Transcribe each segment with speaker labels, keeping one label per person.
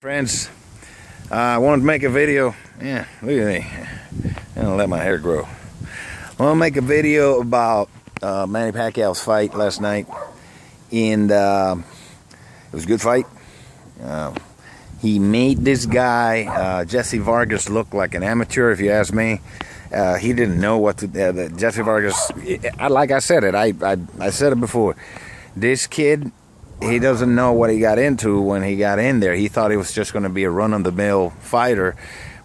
Speaker 1: Friends, I wanted to make a video. Yeah, look at me. I'm gonna let my hair grow. I want to make a video about Manny Pacquiao's fight last night, and it was a good fight. He made this guy, Jesse Vargas, look like an amateur, if you ask me. He didn't know what to. Jesse Vargas, like I said it, I said it before. This kid, he doesn't know what he got into when he got in there. He thought he was just going to be a run-of-the-mill fighter.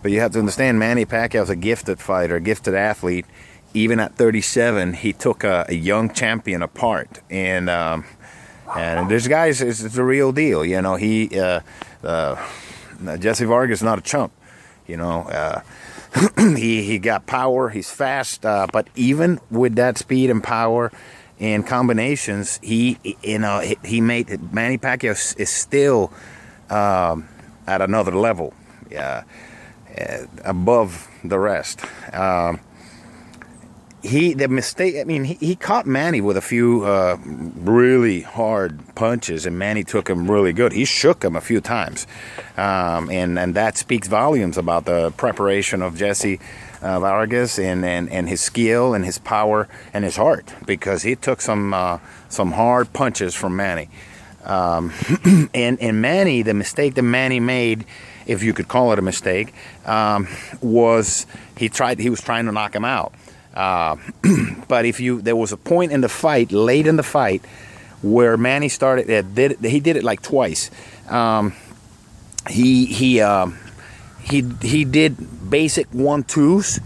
Speaker 1: But you have to understand, Manny Pacquiao's a gifted fighter, a gifted athlete. Even at 37, he took a young champion apart. And this guy is the real deal. You know, Jesse Vargas is not a chump. You know, he got power. He's fast. But even with that speed and power and combinations, he made Manny Pacquiao is still at another level, above the rest. He caught Manny with a few really hard punches, and Manny took him really good. He shook him a few times, and that speaks volumes about the preparation of Jesse Vargas and his skill and his power and his heart, because he took some hard punches from Manny. And Manny, the mistake that Manny made, if you could call it a mistake, was he was trying to knock him out. But there was a point in the fight, late in the fight, where Manny he did it like twice. He did basic 1-2s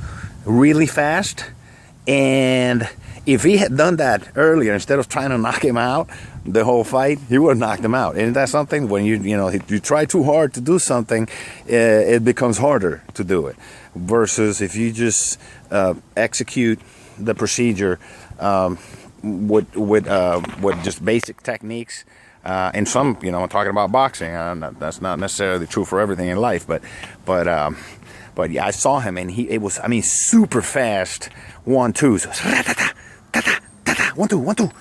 Speaker 1: really fast, and if he had done that earlier, instead of trying to knock him out the whole fight, he would have knocked him out. Isn't that something? When you try too hard to do something, it becomes harder to do it. Versus if you just execute the procedure with just basic techniques. And some, I'm talking about boxing. That's not necessarily true for everything in life, but yeah, I saw him, and it was super fast 1-2s, 1-2,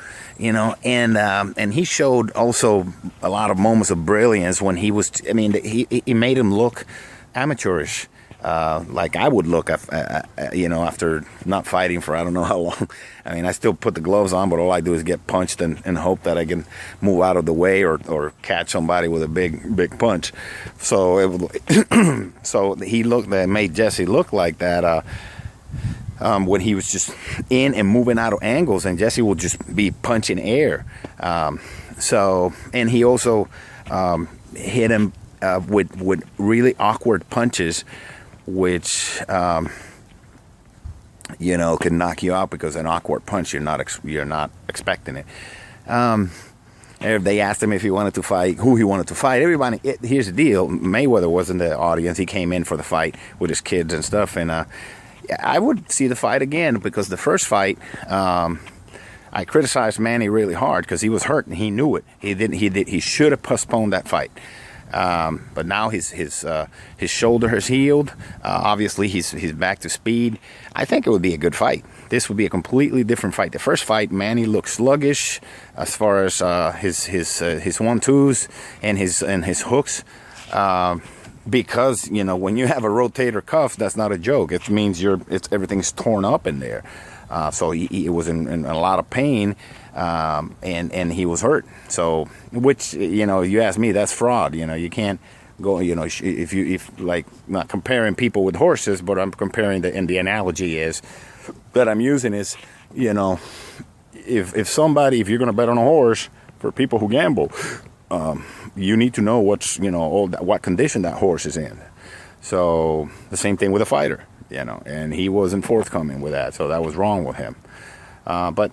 Speaker 1: and he showed also a lot of moments of brilliance when he was. He made him look amateurish. Like I would look, after not fighting for I don't know how long. I still put the gloves on, but all I do is get punched and hope that I can move out of the way or catch somebody with a big punch. So that made Jesse look like that when he was just in and moving out of angles, and Jesse would just be punching air. And he also hit him with really awkward punches, which can knock you out, because an awkward punch, you're not expecting it. They asked him if he wanted to fight, who he wanted to fight. Everybody. Here's the deal: Mayweather was in the audience. He came in for the fight with his kids and stuff, and I would see the fight again, because the first fight, I criticized Manny really hard because he was hurt and he knew it. He should have postponed that fight. But now his shoulder has healed. Obviously, he's back to speed. I think it would be a good fight. This would be a completely different fight. The first fight, Manny looked sluggish as far as his 1-2s and his hooks. Because when you have a rotator cuff, that's not a joke. It means everything's torn up in there. So he was in a lot of pain. And he was hurt. So, which, you ask me, that's fraud. You can't go, if like, not comparing people with horses, but I'm comparing and the analogy that I'm using is, if you're going to bet on a horse, for people who gamble, you need to know what condition that horse is in. So the same thing with a fighter, and he wasn't forthcoming with that. So that was wrong with him. But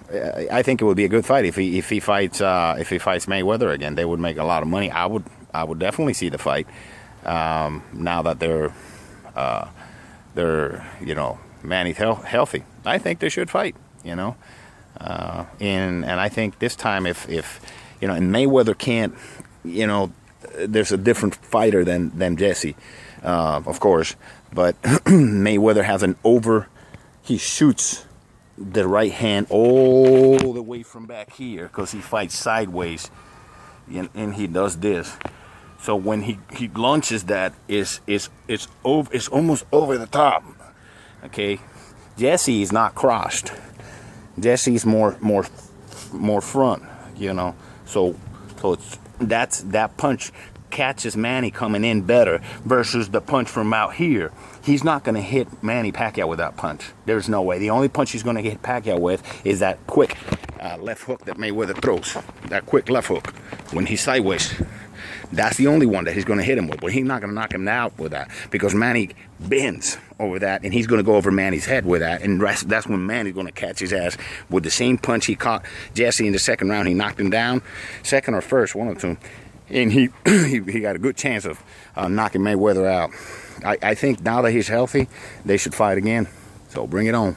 Speaker 1: I think it would be a good fight if he fights Mayweather again. They would make a lot of money. I would definitely see the fight. Now that they're Manny's healthy, I think they should fight. And I think this time if and Mayweather can't, there's a different fighter than Jesse, of course, but Mayweather has he shoots the right hand all the way from back here, because he fights sideways, and he does this. So when he launches that, it's almost over the top. Okay, Jesse is not crossed. Jesse's more front, you know. So that punch catches Manny coming in better versus the punch from out here. He's not going to hit Manny Pacquiao with that punch. There's no way. The only punch he's going to hit Pacquiao with is that quick left hook that Mayweather throws. That quick left hook when he's sideways. That's the only one that he's going to hit him with. But he's not going to knock him out with that because Manny bends over that, and he's going to go over Manny's head with that. And that's when Manny's going to catch his ass with the same punch he caught Jesse in the second round. He knocked him down, second or first, one of them. And he got a good chance of knocking Mayweather out. I think now that he's healthy, they should fight again. So bring it on.